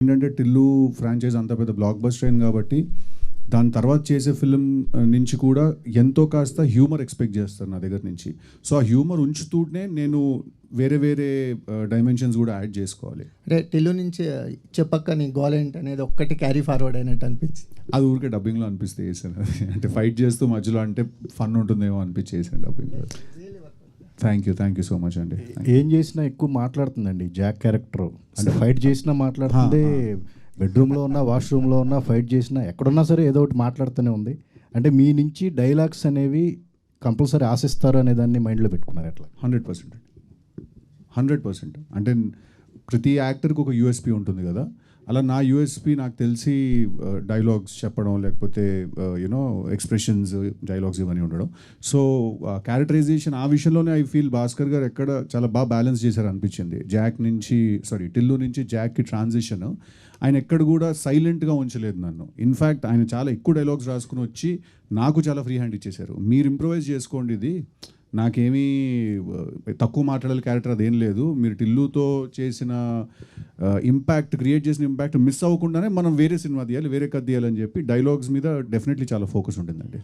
ఏంటంటే టిల్లు ఫ్రాంచైజ్ అంత పెద్ద బ్లాక్ బస్టర్ అయింది కాబట్టి దాని తర్వాత చేసే ఫిల్మ్ నుంచి కూడా ఎంతో కాస్త హ్యూమర్ ఎక్స్పెక్ట్ చేస్తారు నా దగ్గర నుంచి. సో ఆ హ్యూమర్ ఉంచుతూనే నేను వేరే వేరే డైమెన్షన్స్ కూడా యాడ్ చేసుకోవాలి. అంటే టిల్లు నుంచి చెప్పక్క నీ గోల్ ఏంటి అనేది ఒక్కటి క్యారీ ఫార్వర్డ్ అయినట్టు అనిపించింది. అది ఊరికే డబ్బింగ్లో అనిపిస్తే చేశాను. అంటే ఫైట్ చేస్తూ మధ్యలో అంటే ఫన్ ఉంటుందేమో అనిపించి చేశాను డబ్బింగ్లో. థ్యాంక్ యూ సో మచ్ అండి. ఏం చేసినా ఎక్కువ మాట్లాడుతుందండి జాక్ క్యారెక్టర్. అంటే ఫైట్ చేసినా మాట్లాడుతుంది, బెడ్రూమ్లో ఉన్నా వాష్రూమ్లో ఉన్నా ఫైట్ చేసినా ఎక్కడున్నా సరే ఏదో ఒకటి మాట్లాడుతూనే ఉంది. అంటే మీ నుంచి డైలాగ్స్ అనేవి కంపల్సరీ ఆశిస్తారు అనే దాన్ని మైండ్లో పెట్టుకున్నారు ఎట్లా? 100%. అంటే ప్రతి యాక్టర్కి ఒక యూఎస్పీ ఉంటుంది కదా, అలా నా యూఎస్పీ నాకు తెలిసి డైలాగ్స్ చెప్పడం, లేకపోతే యూనో ఎక్స్ప్రెషన్స్, డైలాగ్స్ ఇవన్నీ ఉండడం. సో క్యారెక్టరైజేషన్ ఆ విషయంలోనే ఐ ఫీల్ భాస్కర్ గారు ఎక్కడ చాలా బాగా బ్యాలెన్స్ చేశారు అనిపించింది. టిల్లు నుంచి జాక్కి ట్రాన్సిషన్ ఆయన ఎక్కడ కూడా సైలెంట్గా ఉంచలేదు నన్ను. ఇన్ఫ్యాక్ట్ ఆయన చాలా ఎక్కువ డైలాగ్స్ రాసుకుని వచ్చి నాకు చాలా ఫ్రీ హ్యాండ్ ఇచ్చేశారు. మీరు ఇంప్రొవైజ్ చేసుకోండి, ఇది నాకేమీ తక్కువ మాట్లాడాలి క్యారెక్టర్ అదేం లేదు, మీరు టిల్లుతో చేసిన క్రియేట్ చేసిన ఇంపాక్ట్ మిస్ అవ్వకుండానే మనం వేరే సినిమా తీయాలి, వేరే కథ తీయాలని చెప్పి డైలాగ్స్ మీద డెఫినెట్లీ చాలా ఫోకస్ ఉంటుందండి.